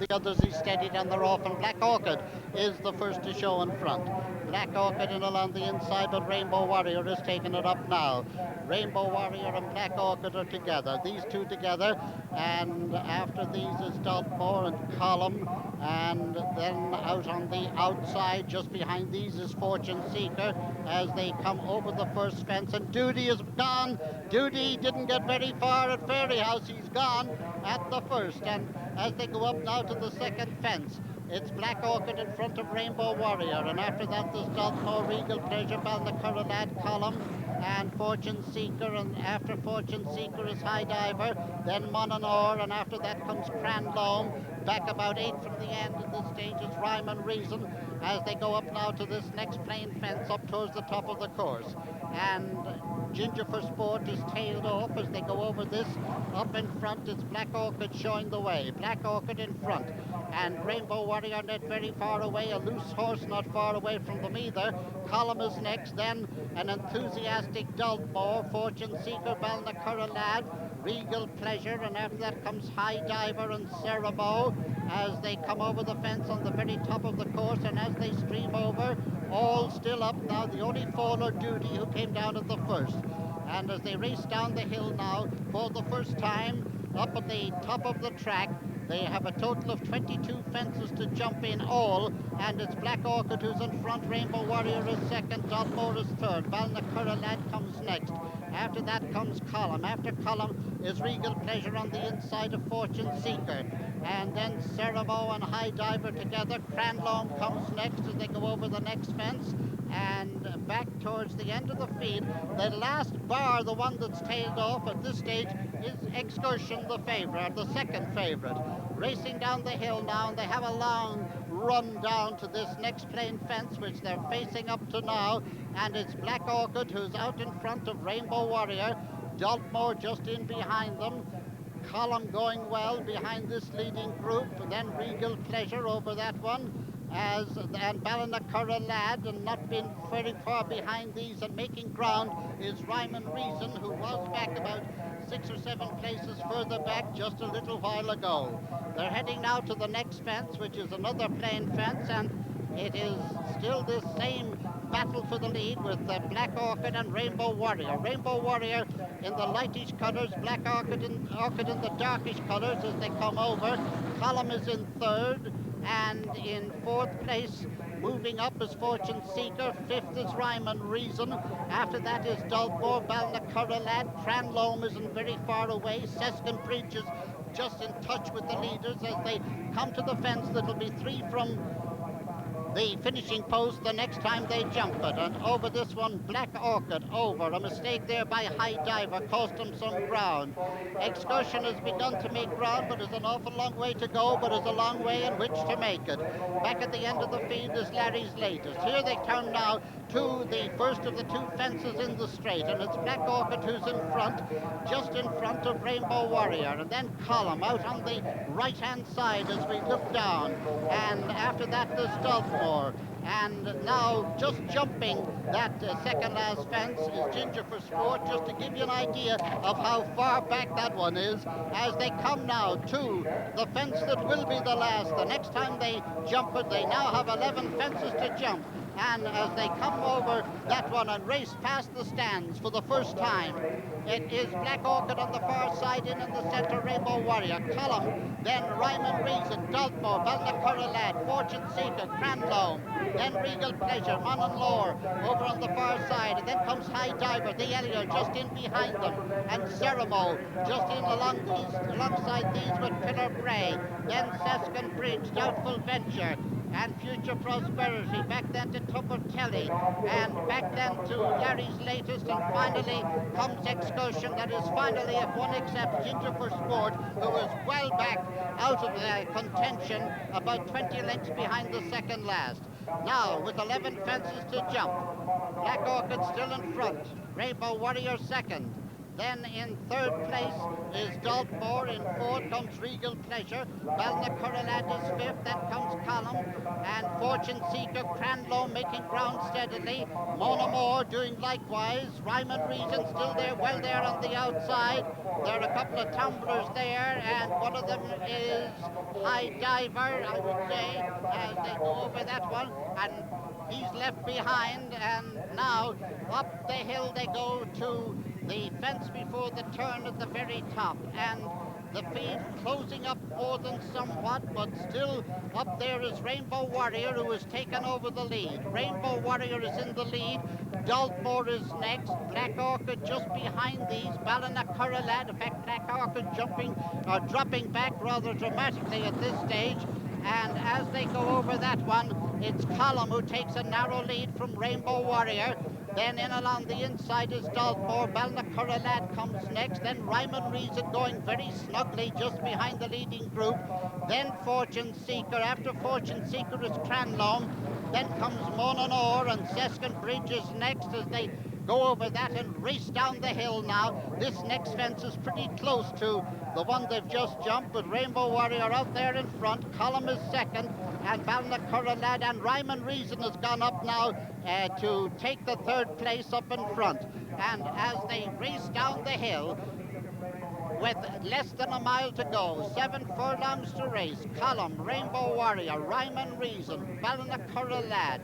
the others he steadied and they're off, and Black Orchid is the first to show in front. Black Orchid in along the inside, but Rainbow Warrior is taking it up now. Rainbow Warrior and Black Orchid are together, these two together, and after these is Daltmore and Column, and then out on the outside, just behind these is Fortune Seeker as they come over the first fence, and Duty is gone. Duty didn't get very far at Fairy House, he's gone at the first, and as they go up now to the second fence, it's Black Orchid in front of Rainbow Warrior, and after that there's Daltmore, Regal Pleasure, Balnacarra Lad, Column, and Fortune Seeker, and after Fortune Seeker is High Diver, then Mononor, and after that comes Cranlome. Back about 8 from the end at this stage is Rhyme and Reason as they go up now to this next plain fence up towards the top of the course. And Ginger for Sport is tailed off as they go over this. Up in front it's Black Orchid showing the way. Black Orchid in front, and Rainbow Warrior not very far away. A Loose Horse not far away from them either. Column is next, then an enthusiastic Daltmore, Fortune Seeker, Balnacarra Lad, Regal Pleasure, and after that comes High Diver and Ceremo as they come over the fence on the very top of the course, and as they stream over, all still up now. The only faller Duty, who came down at the first. And as they race down the hill now for the first time up at the top of the track, they have a total of 22 fences to jump in all, and it's Black Orchid who's in front, Rainbow Warrior is second, Daltmore is third, Balnacarra Lad comes next. After that comes Column. After Column is Regal Pleasure on the inside of Fortune Seeker. And then Ceremo and High Diver together. Cranlome comes next as they go over the next fence. And back towards the end of the field, the last bar, the one that's tailed off at this stage, is Excursion, the favourite, the second favourite. Racing down the hill now, and they have a long run down to this next plain fence, which they're facing up to now, and it's Black Orchid who's out in front of Rainbow Warrior, Daltmore just in behind them, Column going well behind this leading group, and then Regal Pleasure over that one, and Balnacarra Lad, and not been very far behind these and making ground is Rhyme and Reason, who was back about 6 or 7 places further back just a little while ago. They're heading now to the next fence, which is another plain fence, and it is still this same battle for the lead with Black Orchid and Rainbow Warrior. Rainbow Warrior in the lightish colours, Black Orchid in the darkish colours as they come over. Column is in third, and in fourth place, moving up, is Fortune Seeker. Fifth is Rhyme and Reason. After that is Daltmore, Balnacarra Lad. Cranlome isn't very far away. Seskin Bridge is just in touch with the leaders as they come to the fence. That'll be 3 from the finishing post the next time they jump it. And over this one, Black Orchid over. A mistake there by High Diver cost him some ground. Excursion has begun to make ground, but there's an awful long way to go, but there's a long way in which to make it. Back at the end of the field is Larry's Latest. Here they turn now to the first of the 2 fences in the straight, and it's Black Orchid who's in front, just in front of Rainbow Warrior, and then Column out on the right-hand side as we look down, and after that there's Daltmore. And now just jumping that second last fence is Ginger for Sport, just to give you an idea of how far back that one is as they come now to the fence that will be the last. The next time they jump it, they now have 11 fences to jump. And as they come over that one and race past the stands for the first time, it is Black Orchid on the far side, in the center, Rainbow Warrior, Column, then Rhyme and Reason, Daltmore, Balnacarra Lad, Fortune Seeker, Cranlome, then Regal Pleasure, Mononor over on the far side, and then comes High Diver, the Elliot just in behind them, and Ceremo just in alongside these with Pillar Bray, then Seskin Bridge, Doubtful Venture, and Future Prosperity, back then to Tuppertelly, and back then to Larry's Latest, and finally comes Excursion. That is finally, if one accepts Ginger for Sport, who is well back out of the contention, about 20 lengths behind the second last. Now, with 11 fences to jump, Black Orchid still in front, Rainbow Warrior second, Then in third place is Daltmore. In fourth comes Regal Pleasure. Balnacouralad is fifth. Then comes Column. And Fortune Seeker, Cranlow making ground steadily. Mona Moore doing likewise. Ryman Reason still there, well there on the outside. There are a couple of tumblers there, and one of them is High Diver, I would say, as they go over that one. And he's left behind, and now up the hill they go to the fence before the turn at the very top, and the feed closing up more than somewhat, but still up there is Rainbow Warrior, who has taken over the lead. Rainbow Warrior is in the lead. Daltmore is next. Black Orchid just behind these. Balnacouralad, in fact, Black Orchid dropping back rather dramatically at this stage. And as they go over that one, it's Column who takes a narrow lead from Rainbow Warrior. Then in along the inside is Daltmore. Balnacouralad comes next. Then Ryman Reason going very snugly just behind the leading group. Then Fortune Seeker. After Fortune Seeker is Cranlow. Then comes Monamour, and Seskin Bridge is next as they go over that and race down the hill now. This next fence is pretty close to the one they've just jumped, with Rainbow Warrior out there in front. Column is second, and Balnacouralad, and Ryman Reason has gone up now to take the third place up in front. And as they race down the hill, with less than a mile to go, 7 furlongs to race, Column, Rainbow Warrior, Ryman Reason, Balnacouralad,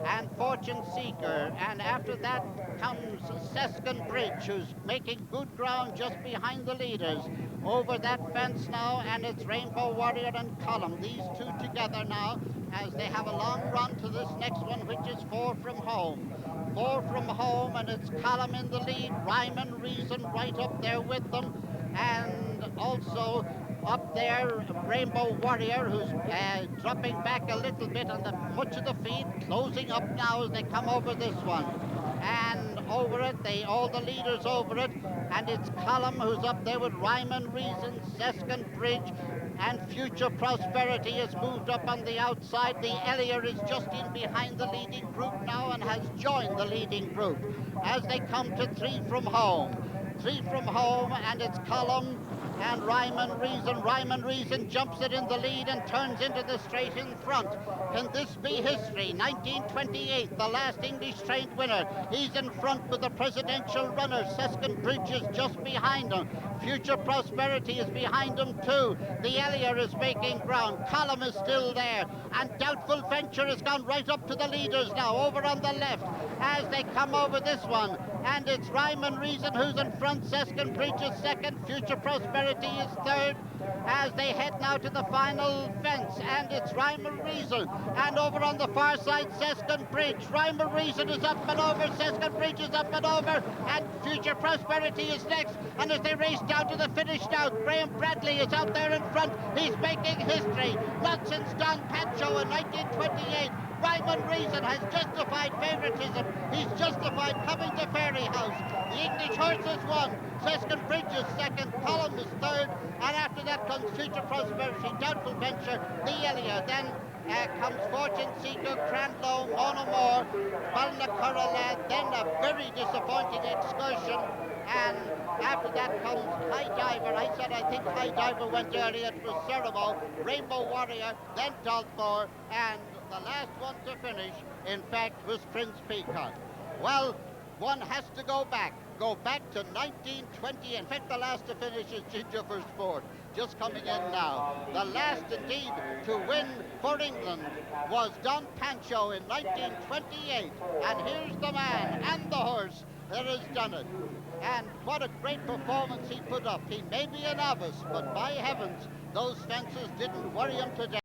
and Fortune Seeker, and after that comes Seskin Bridge, who's making good ground just behind the leaders. Over that fence now, and it's Rainbow Warrior and Column, these two together now, as they have a long run to this next one, which is 4 from home. 4 from home, and it's Column in the lead, Ryman Reason right up there with them, and also up there Rainbow Warrior, who's dropping back a little bit on much of the feed, closing up now as they come over this one. And over it, all the leaders over it, and it's Column who's up there with Ryman Reason, Seskin Bridge, and Future Prosperity has moved up on the outside. The Elliot is just in behind the leading group now and has joined the leading group as they come to 3 from home. 3 from home, and it's Column and Ryman Reason. Ryman Reason jumps it in the lead and turns into the straight in front. Can this be history? 1928, the last English trained winner. He's in front with the presidential runner. Seskin Bridge is just behind him. Future Prosperity is behind him too. The Elliot is making ground. Column is still there. And Doubtful Venture has gone right up to the leaders now, over on the left, as they come over this one. And it's Ryman Reason who's in front. Seskin Bridge is second. Future Prosperity is third, as they head now to the final fence. And it's Ryman Reason. And over on the far side, Seskin Bridge. Ryman Reason is up and over. Seskin Bridge is up and over. And Future Prosperity is next. And as they race down to the finish now, Graham Bradley is out there in front. He's making history. Not since Don Pancho in 1928. Ryman Reason has justified favoritism. He's justified coming to Fairy House. The English horses won. Seskin Bridge is second. Column is third. And after that comes Future Prosperity, Doubtful Venture, the Elliot. Then comes Fortune Seeker, Cranlow, Monamour, Balnacouralad. Then a very disappointing excursion. And after that comes High Diver. I said I think High Diver went early. It was Ceremo, Rainbow Warrior, then Daltmore, and the last one to finish, in fact, was Prince Peacock. Well, one has to go back to 1920. In fact, the last to finish is Ginger for Sport, just coming in now. The last, indeed, to win for England was Don Pancho in 1928. And here's the man and the horse that has done it. And what a great performance he put up. He may be a novice, but by heavens, those fences didn't worry him to death.